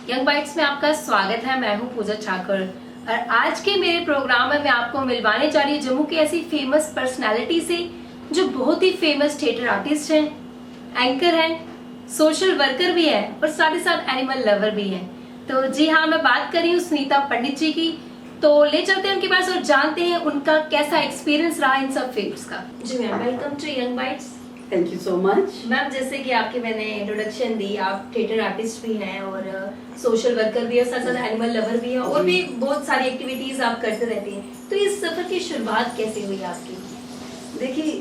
Young bytes में आपका स्वागत है। मैं हूं पूजा ठाकुर और आज के मेरे प्रोग्राम में मैं आपको मिलवाने जा रही हूँ जम्मू की ऐसी फेमस पर्सनालिटी से जो बहुत ही फेमस थिएटर आर्टिस्ट हैं, एंकर हैं, सोशल वर्कर भी है और साथ ही साथ एनिमल लवर भी है। तो जी हाँ, मैं बात कर रही हूँ सुनीता पंडित जी की। तो ले चलते हैं उनके पास और जानते हैं उनका कैसा एक्सपीरियंस रहा इन सब फील्ड्स का। जी ma'am, welcome to Young Bytes. Thank you so much ma'am. जैसे कि आपके मैंने इंट्रोडक्शन दी, आप थिएटर आर्टिस्ट भी हैं और सोशल वर्कर भी है, साथ साथ एनिमल लवर भी है और भी बहुत सारी एक्टिविटीज आप करते रहती हैं। तो इस सफर की शुरुआत कैसे हुई आपकी? देखिए,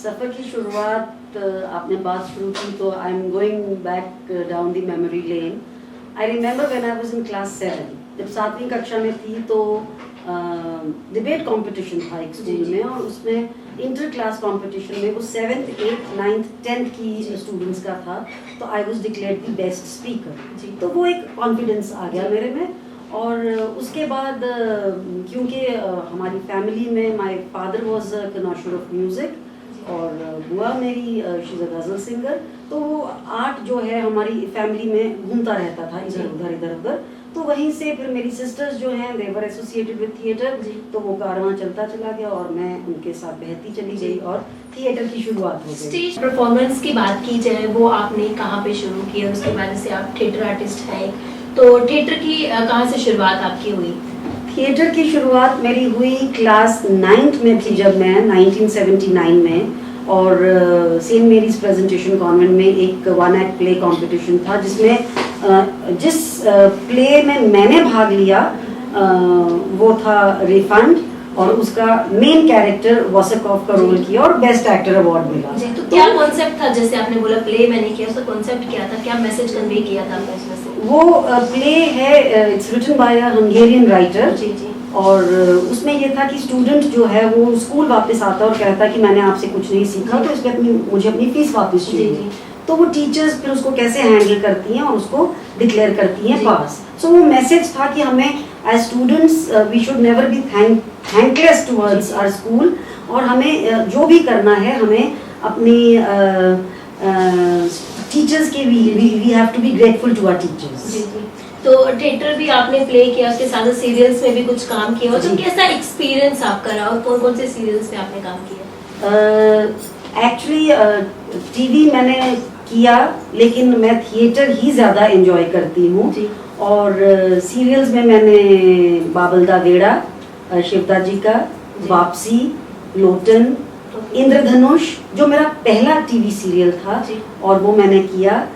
सफ़र की शुरुआत आपने बात शुरू की तो I am going back down the memory lane. I remember when I was in class 7, जब 7वीं कक्षा में थी तो डिबेट कंपटीशन था एक स्कूल में और उसमें इंटर क्लास कंपटीशन में वो 7th 8th 9th 10th की स्टूडेंट्स का था। तो I was declared the best speaker. तो वो एक कॉन्फिडेंस आ गया मेरे में। और उसके बाद क्योंकि हमारी फैमिली में my father was connoisseur of music और बुआ मेरी शी इज अ गजल सिंगर, तो वो आर्ट जो है हमारी फैमिली में घूमता रहता था इधर उधर। तो वहीं से फिर मेरी सिस्टर्स जो हैं दे वर एसोसिएटेड विद थिएटर, तो वो कारवां चलता चला गया और मैं उनके साथ बहती चली गई और थिएटर की शुरुआत हो गई। स्टेज परफॉर्मेंस की बात की जाए, वो आपने कहाँ पे शुरू की और उसके बाद से आप थिएटर आर्टिस्ट हैं, तो थिएटर की कहाँ से शुरुआत आपकी हुई? थिएटर की शुरुआत मेरी हुई क्लास 9th में थी, जब मैं 1979 में, और सेंट मेरीज प्रेजेंटेशन कॉन्वेंट में एक 1 एक्ट प्ले कंपटीशन था जिसमें जिस प्ले में मैंने भाग लिया वो था रिफंड और उसका मेन कैरेक्टर वॉसकॉफ का रोल किया और बेस्ट एक्टर अवार्ड मिला। तो क्या कॉन्सेप्ट था? जैसे आपने बोला प्ले मैंने किया, उसका कॉन्सेप्ट क्या था, क्या मैसेज कन्वे किया था आपने उसमें से? वो प्ले है, it's written by a Hungarian writer. जी जी। और उसमें ये था कि स्टूडेंट जो है वो स्कूल वापस आता है और कहता है कि मैंने आपसे कुछ नहीं सीखा, तो इसलिए मुझे अपनी फीस वापस चाहिए। तो वो टीचर्स फिर उसको कैसे हैंडल करती हैं और उसको डिक्लेयर करती हैं पास। सो वो मैसेज था कि हमें as students we should never be thankless towards our school, और हमें जो भी करना है हमें अपनी टीचर्स के we have to be grateful to our teachers. तो थिएटर भी आपने प्ले किया, उसके साथ सीरियल्स में भी कुछ काम किया, और तो कैसा एक्सपीरियंस आपका रहा और कौन कौन से सीरियल्स में आपने काम किया? एक्चुअली टीवी मैंने किया, लेकिन मैं थिएटर ही ज़्यादा एंजॉय करती हूँ। और सीरियल्स में मैंने बाबल दा वेड़ा, शिवदा जी का, वापसी, लोटन, इंद्रधनुष जो मेरा पहला टीवी सीरियल था, और वो मैंने किया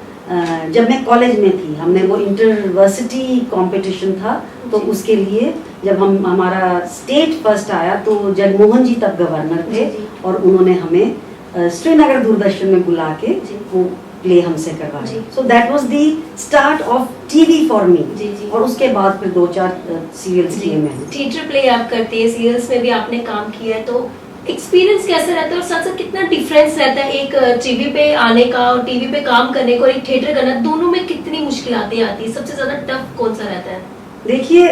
जब मैं कॉलेज में थी। हमने वो इंटरवर्सिटी कंपटीशन था, तो उसके लिए जब हमारा स्टेट फर्स्ट आया तो जगमोहन जी तब गवर्नर थे और उन्होंने हमें श्रीनगर दूरदर्शन में बुला के वो प्ले हमसे करवाया। So that was the start of TV for me. और उसके बाद फिर 2-4 सीरियल्स किए मैंने। थिएटर प्ले आप करते हैं, सीरियल्स में भी आपने काम किया है, तो एक्सपीरियंस कैसा रहता है और साथ साथ कितना डिफरेंस रहता है एक टीवी पे आने का और टीवी पे काम करने को और एक थिएटर करना, दोनों में कितनी मुश्किलें आती है? सबसे ज्यादा टफ कौन सा रहता है? देखिए,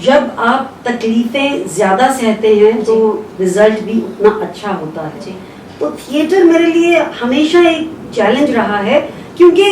जब आप तकलीफें ज्यादा सहते हैं तो रिजल्ट भी उतना अच्छा होता है। तो थिएटर मेरे लिए हमेशा एक चैलेंज रहा है, क्योंकि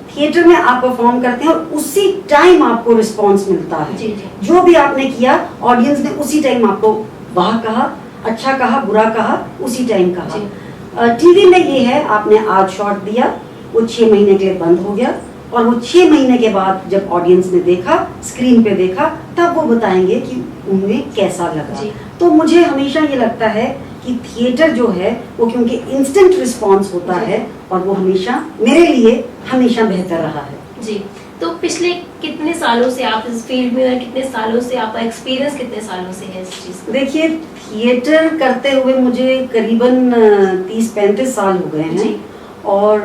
थिएटर में आप परफॉर्म करते हैं और उसी टाइम आपको रिस्पॉन्स मिलता है। जो भी आपने किया ऑडियंस ने उसी टाइम आपको वाह कहा, अच्छा कहा, बुरा कहा, उसी टाइम कहा। टीवी में ये है, आपने आज शॉट दिया, वो 6 महीने के लिए बंद हो गया, और वो 6 महीने के बाद जब ऑडियंस ने देखा, स्क्रीन पे देखा, तब वो बताएंगे कि उन्हें कैसा लगा। तो मुझे हमेशा ये लगता है कि थिएटर जो है वो क्योंकि इंस्टेंट रिस्पॉन्स होता है, और वो हमेशा मेरे लिए हमेशा बेहतर रहा है। जी। तो पिछले कितने सालों से आप इस फील्ड में और कितने सालों से आपका एक्सपीरियंस कितने सालों से है इस चीज का? देखिए, थिएटर करते हुए मुझे करीबन 30-35 साल हो गए हैं, और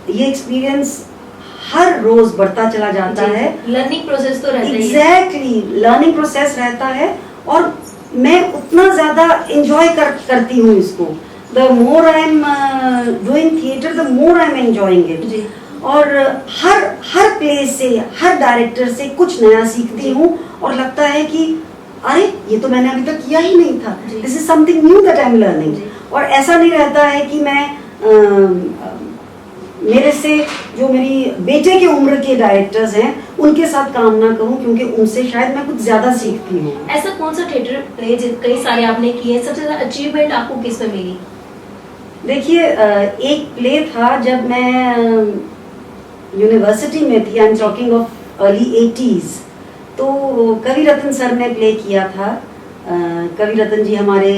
ये एक्सपीरियंस हर रोज बढ़ता चला जाता है। लर्निंग प्रोसेस तो रहता है। एग्जैक्टली, लर्निंग प्रोसेस रहता है, और मैं उतना ज्यादा एंजॉय करती हूँ इसको। The more I am doing theatre the more I am enjoying it. और हर प्ले से, हर डायरेक्टर से कुछ नया सीखती हूँ, और लगता है कि अरे ये तो मैंने अभी तक किया ही नहीं था, this is something knew that I am learning. और ऐसा नहीं रहता है कि मैं मेरे से जो मेरी बेटे के उम्र के डायरेक्टर्स हैं उनके साथ काम ना करूं, क्योंकि उनसे शायद मैं कुछ ज्यादा सीखती हूँ। ऐसा कौन सा थिएटर प्ले कई सारे आपने किए, सबसे ज्यादा अचीवमेंट आपको किस में मिली? देखिए, एक प्ले था जब मैं यूनिवर्सिटी में थी, I am talking of early 80s, तो कवि रतन सर ने प्ले किया था। कवि रतन जी हमारे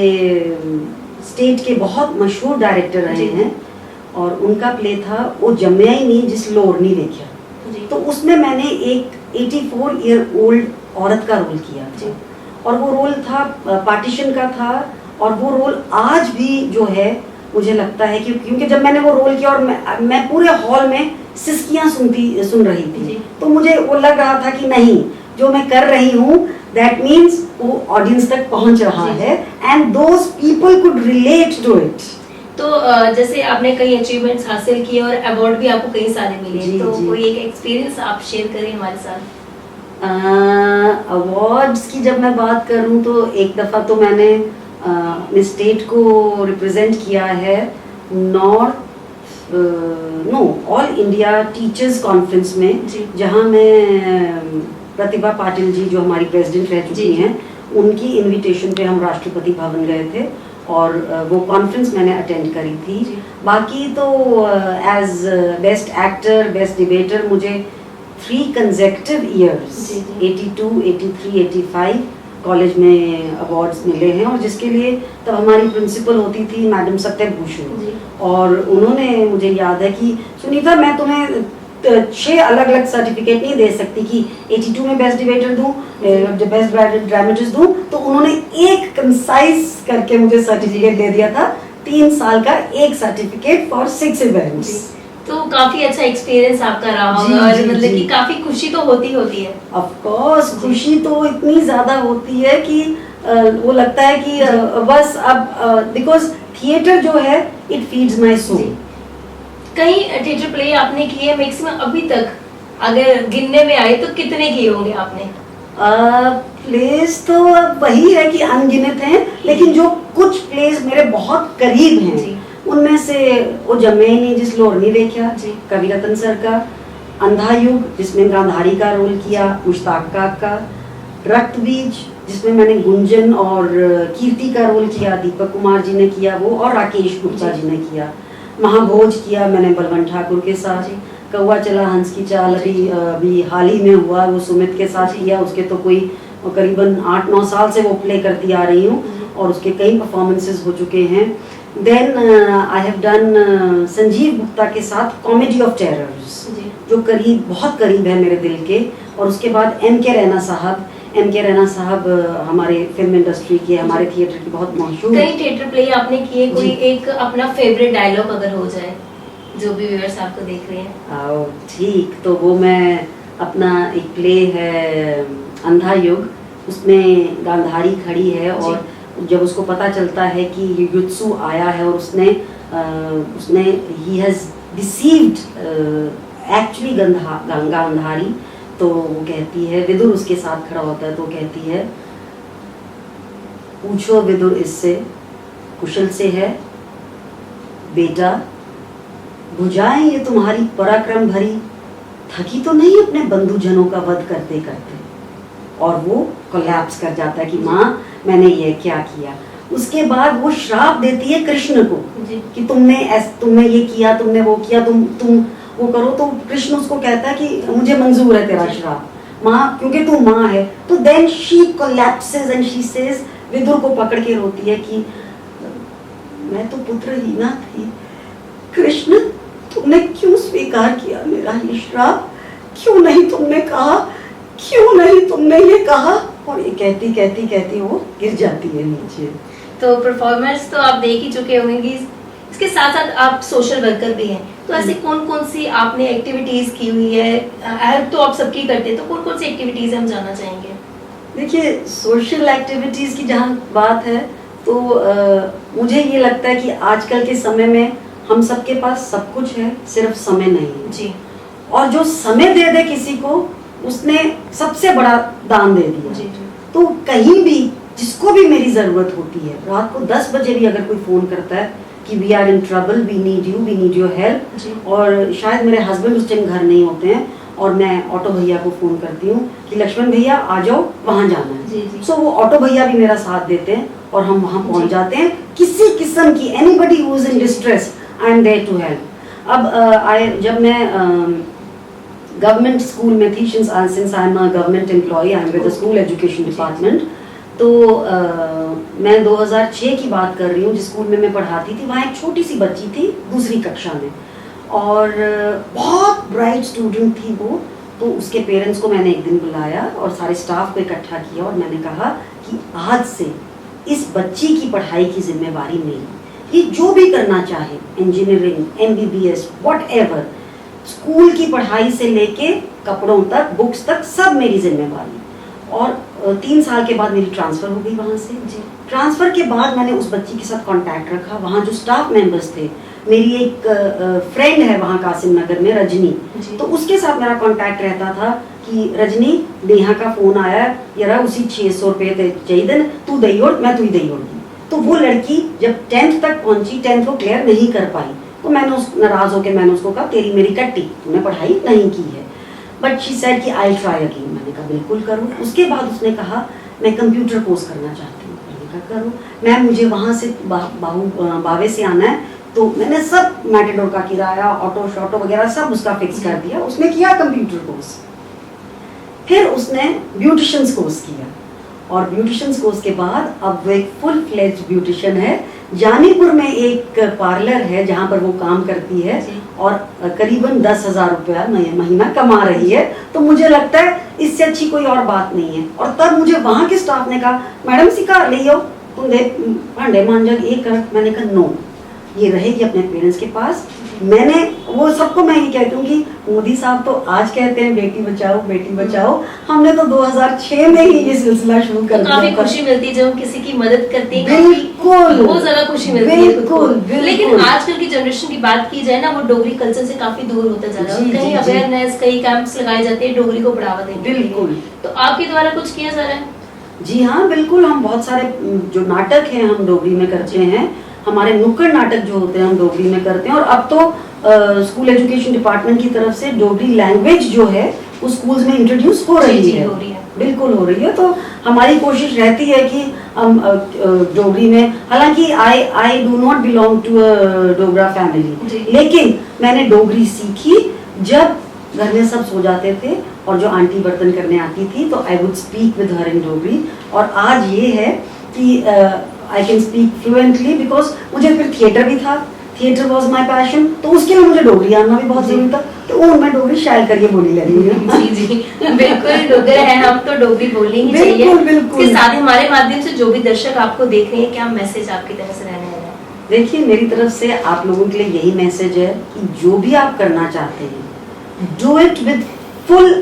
स्टेट के बहुत मशहूर डायरेक्टर रहे हैं, और उनका प्ले था वो जम्या ही नहीं जिस लोर नहीं देखा। तो उसमें मैंने एक 84 ईयर ओल्ड औरत का रोल किया था, और वो रोल था पार्टीशन का था, और वो रोल आज भी जो है मुझे लगता है कि क्योंकि जब मैंने वो रोल किया और मैं पूरे हॉल में सिसकियां सुन रही थी, तो मुझे वो लग रहा था कि नहीं, जो मैं कर रही हूँ दैट मीन्स वो ऑडियंस तक पहुंच रहा है, and those people could relate to it. तो जैसे आपने कई अचीवमेंट्स हासिल किए और अवार्ड भी आपको कई सारे मिले, तो कोई एक एक्सपीरियंस आप शेयर करें हमारे साथ। अवार्ड्स की जब मैं बात करूं तो एक दफ़ा तो मैंने अपने स्टेट को रिप्रेजेंट किया है ऑल इंडिया टीचर्स कॉन्फ्रेंस में, जहां मैं प्रतिभा पाटिल जी जो हमारी प्रेसिडेंट रह चुकी हैं, उनकी इनविटेशन पे हम राष्ट्रपति भवन गए थे, और वो कॉन्फ्रेंस मैंने अटेंड करी थी। बाकी तो as best actor, best debater मुझे 3 कंसेक्यूटिव ईयर्स 82, 83, 85 कॉलेज में अवार्ड्स मिले हैं, और जिसके लिए तब हमारी प्रिंसिपल होती थी मैडम सत्यभूषण, और उन्होंने, मुझे याद है कि सुनीता मैं तुम्हें 6 अलग अलग सर्टिफिकेट नहीं दे सकती कि 82 में बेस्ट डिबेटर दूं, बेस्ट ड्रामेटिस्ट दूं, तो उन्होंने एक कंसाइज करके मुझे सर्टिफिकेट दे दिया था, 3 साल का एक सर्टिफिकेट फॉर 6 इवेंट्स। तो काफी अच्छा एक्सपीरियंस आपका रहा होगा, और मतलब कि काफी खुशी तो होती है। ऑफ कोर्स खुशी तो इतनी ज्यादा होती है कि वो लगता है कि बस अब बिकॉज थिएटर जो है इट फीड्स माय सोल। कई थिएटर प्ले आपने किए, मैक्सिमम अभी तक अगर गिनने में आए तो कितने किए होंगे आपने? प्लेस तो वही है कि अनगिनत हैं, लेकिन जो कुछ प्लेस मेरे बहुत करीब हैं उनमें से वो जम्मे ही नहीं जिस लोर नहीं देखा, कवि रतन सर का, अंधा युग जिसमें गांधारी का रोल किया मुश्ताक का, रक्त बीज जिसमें मैंने गुंजन और कीर्ति का रोल किया, दीपक कुमार जी ने किया वो, और राकेश गुप्ता जी ने किया, महाभोज किया मैंने बलवंत ठाकुर के साथ, कौवा चला हंस की चाल अभी हाल ही में हुआ वो सुमित के साथ किया, उसके तो कोई करीबन 8-9 साल से वो प्ले करती आ रही हूँ, और उसके कई परफॉर्मेंसेस हो चुके हैं। Then I have done Sanjeev Gupta के साथ कॉमेडी ऑफ टेरर्स, जो बहुत करीब है मेरे दिल के, और उसके बाद एम के रैना साहब हमारे फिल्म इंडस्ट्री के, हमारे थिएटर की बहुत मशहूर। कई थिएटर प्ले आपने किए, कोई एक अपना फेवरेट डायलॉग अगर हो जाए जो भी व्यूअर्स आपको देख रहे हैं? ठीक, तो वो मैं अपना एक प्ले है अंधा युग, उसमें गांधारी खड़ी है, और जब उसको पता चलता है कि युत्सु आया है और उसने he has deceived actually Gandhari, तो वो कहती है, विदुर उसके साथ खड़ा होता है, तो कहती है पूछो विदुर इससे कुशल से है बेटा, भुजाएं ये तुम्हारी पराक्रम भरी, थकी तो नहीं अपने बंधुजनों का वध करते करते, और वो कोलैप्स कर जाता है कि माँ मैंने ये क्या किया। उसके बाद वो श्राप देती है कृष्ण को कि तुमने ये किया, तुमने वो किया, तुम वो करो, तो कृष्ण उसको कहता है कि मुझे मंजूर है तेरा श्राप माँ, क्योंकि तू माँ है। तो then she collapses and she says, Vidur को पकड़ के रोती है कि मैं तो पुत्रहीना थी, कृष्ण तुमने क्यों स्वीकार किया मेरा ये श्राप, क्यों नहीं तुमने कहा, क्यों नहीं तुमने ये कहा, और ये कहती कहती कहती वो गिर जाती है नीचे। तो परफॉर्मेंस तो आप देख ही चुके होंगे, इसके साथ साथ आप सोशल वर्कर भी हैं, तो ऐसे कौन कौन सी आपने एक्टिविटीज की हुई है? हेल्प तो आप सबकी करते हैं, तो कौन कौन सी एक्टिविटीज हम जानना चाहेंगे? देखिए, सोशल एक्टिविटीज की जहाँ बात है तो मुझे ये लगता है कि आजकल के समय में हम सबके पास सब कुछ है, सिर्फ समय नहीं है जी। और जो समय दे दे किसी को, उसने सबसे बड़ा दान दे दिया जी। तो कहीं भी जिसको भी मेरी ज़रूरत होती है, रात को 10 बजे भी अगर कोई फ़ोन करता है कि we are in trouble, we need your help. और शायद मेरे हस्बैंड उस टाइम घर नहीं होते हैं और मैं ऑटो भैया को फ़ोन करती हूँ कि लक्ष्मण भैया आ जाओ, वहाँ जाना है। सो वो ऑटो भैया भी मेरा साथ देते हैं और हम वहाँ पहुँच जाते हैं। किसी किस्म की anybody who is in distress, I am there to help. अब जब मैं गवर्नमेंट स्कूल में थी, since I am a government employ, I am with the school education department, तो मैं 2006 की बात कर रही हूँ। जिस स्कूल में मैं पढ़ाती थी वहाँ एक छोटी सी बच्ची थी दूसरी कक्षा में, और बहुत ब्राइट स्टूडेंट थी वो। तो उसके पेरेंट्स को मैंने एक दिन बुलाया और सारे स्टाफ को इकट्ठा किया और मैंने कहा कि आज से इस बच्ची की पढ़ाई की जिम्मेवारी मेरी। ये जो भी करना चाहे, इंजीनियरिंग, MBBS, व्हाटएवर, स्कूल की पढ़ाई से लेके कपड़ों तक, बुक्स तक, सब मेरी जिम्मेवारी। और 3 साल के बाद मेरी ट्रांसफ़र हो गई वहाँ से। ट्रांसफ़र के बाद मैंने उस बच्ची के साथ कांटेक्ट रखा। वहाँ जो स्टाफ मेंबर्स थे, मेरी एक फ्रेंड है वहाँ कासिम नगर में, रजनी, तो उसके साथ मेरा कांटेक्ट रहता था कि रजनी, नेहा का फ़ोन आया यार, उसी 600 रुपये चाहिए, तू दई और मैं तू ही दई होगी। तो वो लड़की जब 10th तक पहुँची, 10th को क्लियर नहीं कर पाई, तो मैंने नाराज़ होकर मैंने उसको कहा तेरी मेरी कट्टी, तूने पढ़ाई नहीं की है। बट शी सेड कि आई ट्राई अगेन। मैंने कहा बिल्कुल करो। उसके बाद उसने कहा मैं कंप्यूटर कोर्स करना चाहती हूँ। मैंने कहा करो। मैम मुझे वहाँ से बावे से आना है, तो मैंने सब मैटाडोर का किराया, ऑटो शॉटो वगैरह सब उसका फिक्स कर दिया। उसने किया कंप्यूटर कोर्स। फिर उसने ब्यूटिशियंस कोर्स किया, और ब्यूटिशियंस कोर्स के बाद अब वो एक फुल फ्लेज्ड ब्यूटिशियन है। जानीपुर में एक पार्लर है जहाँ पर वो काम करती है और करीबन 10,000 रुपया महीना कमा रही है। तो मुझे लगता है इससे अच्छी कोई और बात नहीं है। और तब मुझे वहाँ के स्टाफ ने कहा मैडम सिखा ले आओ, तुम देख भांडे मांजग ये कर। मैंने कहा नो, ये रहेगी अपने पेरेंट्स के पास। मैंने वो सबको मैं ये कहती हूँ कि मोदी साहब तो आज कहते हैं बेटी बचाओ बेटी बचाओ, हमने तो 2006 में ही ये सिलसिला शुरू कर दिया। काफी खुशी मिलती है जब हम किसी की मदद करते हैं, बिल्कुल, बहुत ज्यादा खुशी मिलती है। बिल्कुल। लेकिन आजकल की जनरेशन की बात की जाए ना, वो डोगरी कल्चर से काफी दूर होता जा रहा है। कहीं अवेयरनेस, कई कैंप्स लगाए जाते हैं डोगरी को बढ़ावा देने के लिए। बिल्कुल। तो आपके द्वारा कुछ किया जा रहा है? जी हाँ, बिल्कुल। हम बहुत सारे जो नाटक हैं हम डोगरी में करते हैं। हमारे नुक्कड़ नाटक जो होते हैं हम डोगरी में करते हैं। और अब तो स्कूल एजुकेशन डिपार्टमेंट की तरफ से डोगरी लैंग्वेज जो है वो स्कूल्स में इंट्रोड्यूस हो रही है। बिल्कुल हो रही है। तो हमारी कोशिश रहती है कि हम डोगरी में, हालांकि I do not belong to a Dogra family, लेकिन मैंने डोगरी सीखी जब घर में सब सो जाते थे और जो आंटी बर्तन करने आती थी तो I would speak with her in Dogri. और आज ये है कि I can speak fluently because मुझे फिर थिएटर भी था, थिएटर वॉज माई पैशन, तो उसके लिए मुझे डोगरी आना भी बहुत जरूरी था। तो वो मैं डोगरी शायर करके बोली लगी हूँ। जी बिल्कुल, डोगर है हम तो डोगरी बोलनी ही चाहिए। बिल्कुल। इसके साथ ही हमारे माध्यम से जो भी दर्शक आपको देख रहे हैं, क्या मैसेज आपकी तरफ से रहने वाला है? देखिए, मेरी तरफ से आप लोगों के लिए यही मैसेज है कि जो भी आप करना चाहते हैं, do it with full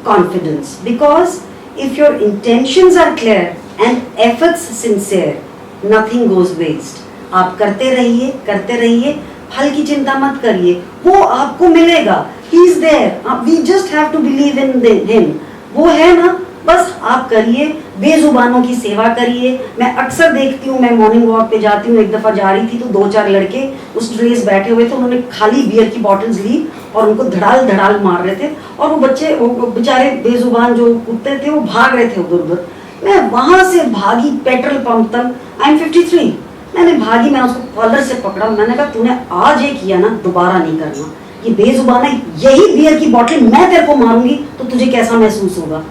confidence, because if your intentions are clear and efforts sincere, nothing goes waste. आप करते रहिए, फल की चिंता मत करिए, वो आपको मिलेगा। He is there, we just have to believe in him. वो है ना, बस आप करिए, बेजुबानों की सेवा करिए। मैं अक्सर देखती हूँ, मैं मॉर्निंग वॉक पे जाती हूँ, एक दफा जा रही थी तो 2-4 लड़के उस ट्रेस बैठे हुए थे, उन्होंने खाली बियर की बॉटल्स ली और उनको धड़ाल मार रहे थे। और वो बच्चे, वो बेचारे बेजुबान जो कुत्ते थे, वो भाग रहे थे उधर उधर। मैं वहां से भागी पेट्रोल पंप तक, आई एम 53, मैंने भागी, मैं उसको कॉलर से पकड़ा, मैंने कहा तूने आज ये किया ना, दोबारा नहीं करना। ये बेजुबान है, यही बियर की बोतल मैं तेरे को मारूंगी तो तुझे कैसा महसूस होगा?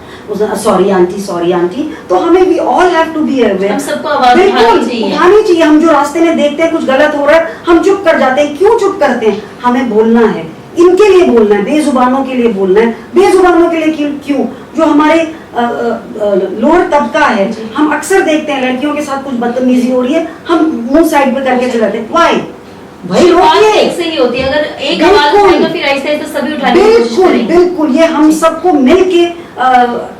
Sorry aunty. तो हमें we all have to be aware, हम सबको आवाज उठानी चाहिए। हम जो रास्ते में देखते हैं कुछ गलत हो रहा है, हम चुप कर जाते हैं। क्यों चुप करते हैं? हमें बोलना है, इनके लिए बोलना है, बेजुबानों के लिए बोलना है। बेजुबानों के लिए क्यों? जो हमारे लोअर तबका है, हम अक्सर देखते हैं लड़कियों के साथ कुछ बदतमीजी हो रही है, हम मुंह साइड पे करके चले जाते हैं। व्हाई? भाई एक से ही होती है, अगर एक आवाज उठाएगा फिर आहिस्ते सभी उठाने की कोशिश करेंगे। बिल्कुल, ये हम सबको मिलके,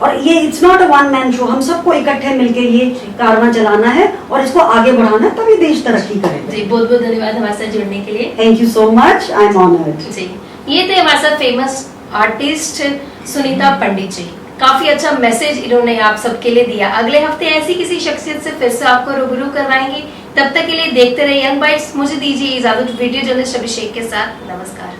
और ये it's not a one man show, हम सबको इकट्ठे मिलके ये कारवां चलाना है और इसको आगे बढ़ाना है, तभी देश तरक्की करेगा। जी, बहुत बहुत धन्यवाद हमारे साथ जुड़ने के लिए। Thank you so much, I am honoured. जी, ये थे हमारे साथ फेमस आर्टिस्ट सुनीता पंडित जी। काफी अच्छा मैसेज इन्होंने आप सबके लिए दिया। अगले हफ्ते ऐसी किसी शख्सियत से फिर से आपको रूबरू करवाएंगे। तब तक के लिए देखते रहिए यंग बाइट्स। मुझे दीजिए इजाजत वीडियो जर्नलिस्ट अभिषेक के साथ। नमस्कार।